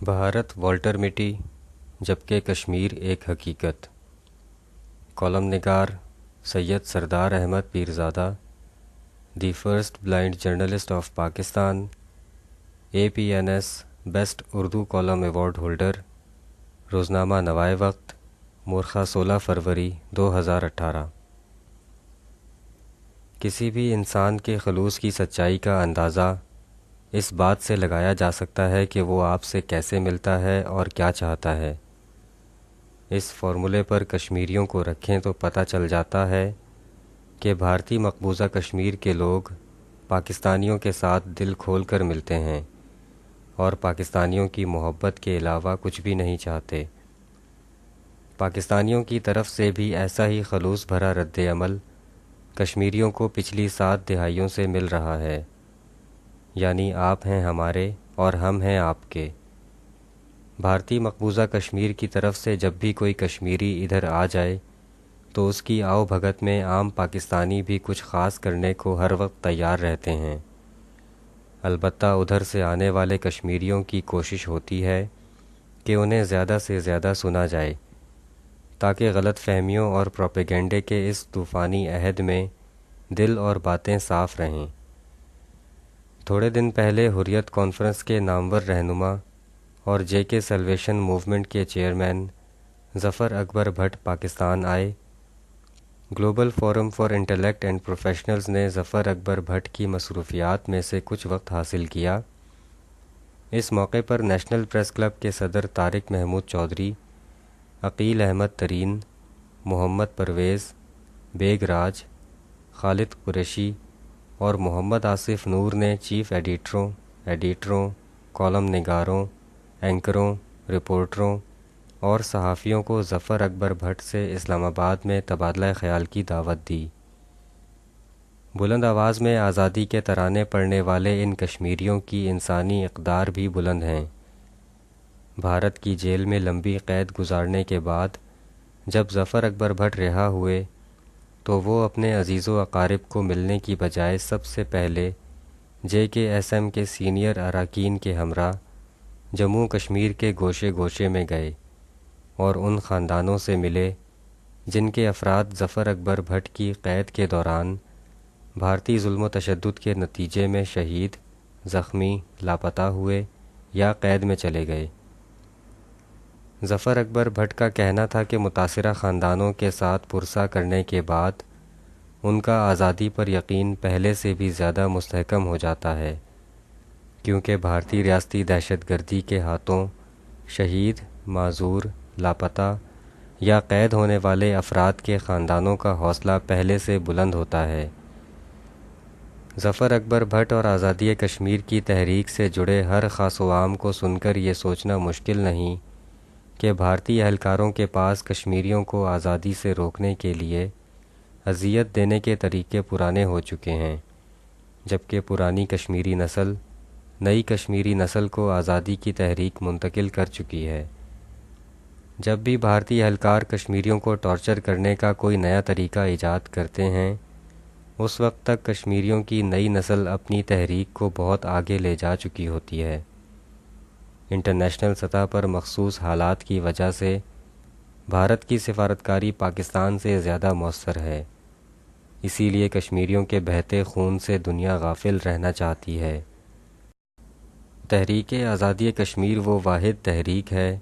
Bharat Walter مٹی جبکہ کشمیر ایک حقیقت۔ کالم نگار Syed Sardar Ahmad Pirzada, the first blind journalist of Pakistan, APNS best Urdu column award holder, روزنامہ نوائے وقت، مورخہ 16 فروری 2018۔ کسی بھی انسان کے خلوص کی سچائی کا اندازہ اس بات سے لگایا جا سکتا ہے کہ وہ آپ سے کیسے ملتا ہے اور کیا چاہتا ہے۔ اس فارمولے پر کشمیریوں کو رکھیں تو پتہ چل جاتا ہے کہ بھارتی مقبوضہ کشمیر کے لوگ پاکستانیوں کے ساتھ دل کھول کر ملتے ہیں اور پاکستانیوں کی محبت کے علاوہ کچھ بھی نہیں چاہتے۔ پاکستانیوں کی طرف سے بھی ایسا ہی خلوص بھرا رد عمل کشمیریوں کو پچھلی 7 دہائیوں سے مل رہا ہے، یعنی آپ ہیں ہمارے اور ہم ہیں آپ کے۔ بھارتی مقبوضہ کشمیر کی طرف سے جب بھی کوئی کشمیری ادھر آ جائے تو اس کی آؤ بھگت میں عام پاکستانی بھی کچھ خاص کرنے کو ہر وقت تیار رہتے ہیں۔ البتہ ادھر سے آنے والے کشمیریوں کی کوشش ہوتی ہے کہ انہیں زیادہ سے زیادہ سنا جائے تاکہ غلط فہمیوں اور پروپیگنڈے کے اس طوفانی عہد میں دل اور باتیں صاف رہیں۔ تھوڑے دن پہلے حریت کانفرنس کے نامور رہنما اور JK سیلویشن موومنٹ کے چیئرمین ظفر اکبر بھٹ پاکستان آئے۔ Global forum for intellect and professionals نے ظفر اکبر بھٹ کی مصروفیات میں سے کچھ وقت حاصل کیا۔ اس موقع پر نیشنل پریس کلب کے صدر طارق محمود چودھری، عقیل احمد ترین، محمد پرویز، بیگ راج، خالد قریشی اور محمد آصف نور نے چیف ایڈیٹروں، کالم نگاروں، اینکروں، رپورٹروں اور صحافیوں کو ظفر اکبر بھٹ سے اسلام آباد میں تبادلہ خیال کی دعوت دی۔ بلند آواز میں آزادی کے ترانے پڑھنے والے ان کشمیریوں کی انسانی اقدار بھی بلند ہیں۔ بھارت کی جیل میں لمبی قید گزارنے کے بعد جب ظفر اکبر بھٹ رہا ہوئے تو وہ اپنے عزیز و اقارب کو ملنے کی بجائے سب سے پہلے JKSM کے سینئر اراکین کے ہمراہ جموں کشمیر کے گوشے گوشے میں گئے اور ان خاندانوں سے ملے جن کے افراد ظفر اکبر بھٹ کی قید کے دوران بھارتی ظلم و تشدد کے نتیجے میں شہید، زخمی، لاپتہ ہوئے یا قید میں چلے گئے۔ ظفر اکبر بھٹ کا کہنا تھا کہ متاثرہ خاندانوں کے ساتھ پرسہ کرنے کے بعد ان کا آزادی پر یقین پہلے سے بھی زیادہ مستحکم ہو جاتا ہے، کیونکہ بھارتی ریاستی دہشت گردی کے ہاتھوں شہید، معذور، لاپتہ یا قید ہونے والے افراد کے خاندانوں کا حوصلہ پہلے سے بلند ہوتا ہے۔ ظفر اکبر بھٹ اور آزادی کشمیر کی تحریک سے جڑے ہر خاص و عام کو سن کر یہ سوچنا مشکل نہیں کہ بھارتی اہلکاروں کے پاس کشمیریوں کو آزادی سے روکنے کے لیے اذیت دینے کے طریقے پرانے ہو چکے ہیں، جبکہ پرانی کشمیری نسل نئی کشمیری نسل کو آزادی کی تحریک منتقل کر چکی ہے۔ جب بھی بھارتی اہلکار کشمیریوں کو ٹارچر کرنے کا کوئی نیا طریقہ ایجاد کرتے ہیں، اس وقت تک کشمیریوں کی نئی نسل اپنی تحریک کو بہت آگے لے جا چکی ہوتی ہے۔ انٹرنیشنل سطح پر مخصوص حالات کی وجہ سے بھارت کی سفارتکاری پاکستان سے زیادہ مؤثر ہے، اسی لیے کشمیریوں کے بہتے خون سے دنیا غافل رہنا چاہتی ہے۔ تحریک آزادی کشمیر وہ واحد تحریک ہے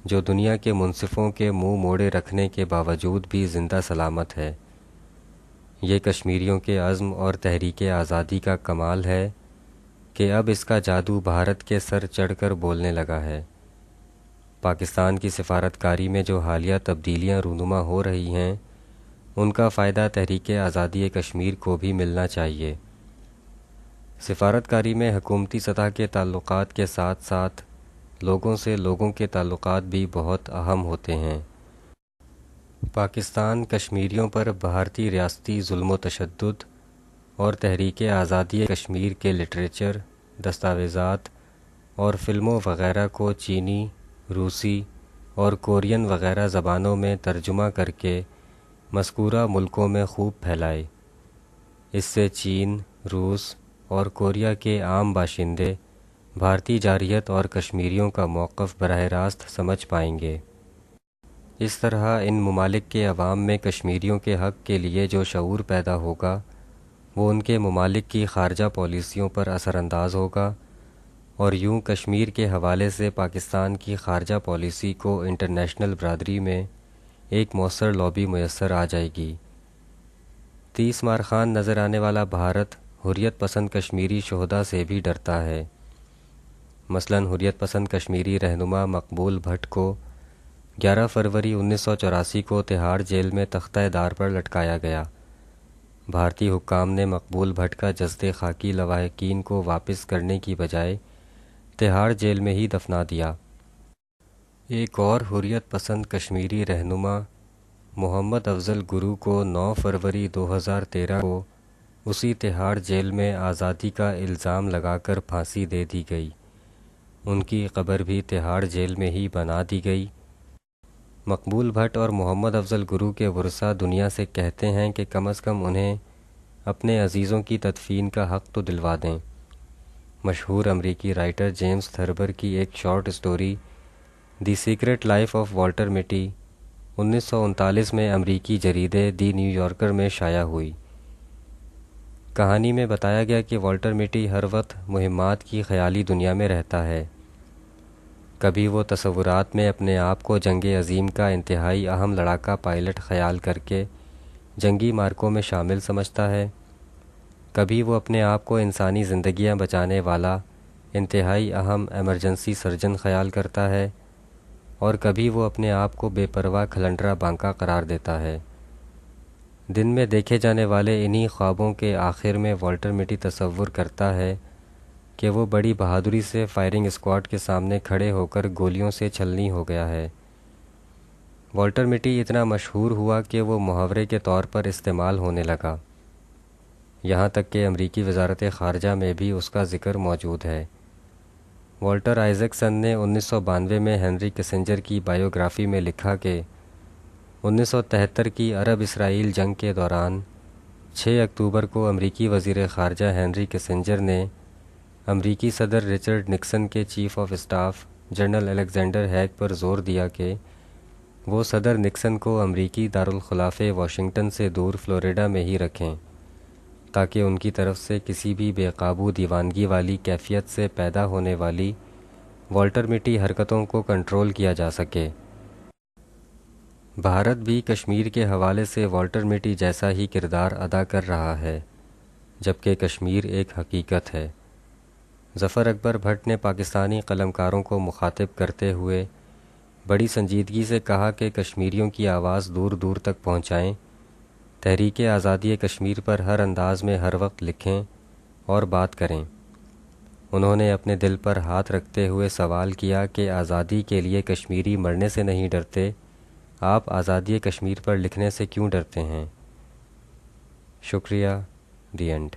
جو دنیا کے منصفوں کے منہ موڑے رکھنے کے باوجود بھی زندہ سلامت ہے۔ یہ کشمیریوں کے عزم اور تحریک آزادی کا کمال ہے کہ اب اس کا جادو بھارت کے سر چڑھ کر بولنے لگا ہے۔ پاکستان کی سفارتکاری میں جو حالیہ تبدیلیاں رونما ہو رہی ہیں، ان کا فائدہ تحریک آزادی کشمیر کو بھی ملنا چاہیے۔ سفارتکاری میں حکومتی سطح کے تعلقات کے ساتھ ساتھ لوگوں سے لوگوں کے تعلقات بھی بہت اہم ہوتے ہیں۔ پاکستان کشمیریوں پر بھارتی ریاستی ظلم و تشدد اور تحریک آزادی کشمیر کے لٹریچر، دستاویزات اور فلموں وغیرہ کو چینی، روسی اور کورین وغیرہ زبانوں میں ترجمہ کر کے مذکورہ ملکوں میں خوب پھیلائے۔ اس سے چین، روس اور کوریا کے عام باشندے بھارتی جارحیت اور کشمیریوں کا موقف براہ راست سمجھ پائیں گے۔ اس طرح ان ممالک کے عوام میں کشمیریوں کے حق کے لیے جو شعور پیدا ہوگا وہ ان کے ممالک کی خارجہ پالیسیوں پر اثر انداز ہوگا، اور یوں کشمیر کے حوالے سے پاکستان کی خارجہ پالیسی کو انٹرنیشنل برادری میں ایک مؤثر لابی میسر آ جائے گی۔ 30 مار خان نظر آنے والا بھارت حریت پسند کشمیری شہدا سے بھی ڈرتا ہے۔ مثلاً حریت پسند کشمیری رہنما مقبول بھٹ کو 11 فروری 1984 کو تہاڑ جیل میں تختہ دار پر لٹکایا گیا۔ بھارتی حکام نے مقبول بھٹ کا جسد خاکی لواحقین کو واپس کرنے کی بجائے تہاڑ جیل میں ہی دفنا دیا۔ ایک اور حریت پسند کشمیری رہنما محمد افضل گرو کو 9 فروری 2013 کو اسی تہاڑ جیل میں آزادی کا الزام لگا کر پھانسی دے دی گئی۔ ان کی قبر بھی تہاڑ جیل میں ہی بنا دی گئی۔ مقبول بھٹ اور محمد افضل گرو کے ورثاء دنیا سے کہتے ہیں کہ کم از کم انہیں اپنے عزیزوں کی تدفین کا حق تو دلوا دیں۔ مشہور امریکی رائٹر جیمز تھربر کی ایک short story the secret life of Walter مٹی 1939 میں امریکی جریدے دی نیو یارکر میں شائع ہوئی۔ کہانی میں بتایا گیا کہ والٹر مٹی ہر وقت مہمات کی خیالی دنیا میں رہتا ہے۔ کبھی وہ تصورات میں اپنے آپ کو جنگ عظیم کا انتہائی اہم لڑاکا پائلٹ خیال کر کے جنگی مارکوں میں شامل سمجھتا ہے، کبھی وہ اپنے آپ کو انسانی زندگیاں بچانے والا انتہائی اہم ایمرجنسی سرجن خیال کرتا ہے، اور کبھی وہ اپنے آپ کو بے پرواہ کھلنڈرا بانکا قرار دیتا ہے۔ دن میں دیکھے جانے والے انہی خوابوں کے آخر میں والٹر مٹی تصور کرتا ہے کہ وہ بڑی بہادری سے فائرنگ اسکواڈ کے سامنے کھڑے ہو کر گولیوں سے چھلنی ہو گیا ہے۔ والٹر مٹی اتنا مشہور ہوا کہ وہ محاورے کے طور پر استعمال ہونے لگا، یہاں تک کہ امریکی وزارت خارجہ میں بھی اس کا ذکر موجود ہے۔ والٹر آئزیکسن نے 1992 میں ہنری کسنجر کی بائیوگرافی میں لکھا کہ 1973 کی عرب اسرائیل جنگ کے دوران 6 اکتوبر کو امریکی وزیر خارجہ ہنری کسنجر نے امریکی صدر رچرڈ نکسن کے chief of staff general Alexander Haig پر زور دیا کہ وہ صدر نکسن کو امریکی دارالخلافے واشنگٹن سے دور فلوریڈا میں ہی رکھیں، تاکہ ان کی طرف سے کسی بھی بے قابو دیوانگی والی کیفیت سے پیدا ہونے والی والٹر مٹی حرکتوں کو کنٹرول کیا جا سکے۔ بھارت بھی کشمیر کے حوالے سے والٹر مٹی جیسا ہی کردار ادا کر رہا ہے، جبکہ کشمیر ایک حقیقت ہے۔ ظفر اکبر بھٹ نے پاکستانی قلمکاروں کو مخاطب کرتے ہوئے بڑی سنجیدگی سے کہا کہ کشمیریوں کی آواز دور دور تک پہنچائیں، تحریک آزادی کشمیر پر ہر انداز میں ہر وقت لکھیں اور بات کریں۔ انہوں نے اپنے دل پر ہاتھ رکھتے ہوئے سوال کیا کہ آزادی کے لیے کشمیری مرنے سے نہیں ڈرتے، آپ آزادی کشمیر پر لکھنے سے کیوں ڈرتے ہیں؟ شکریہ، دی اینڈ۔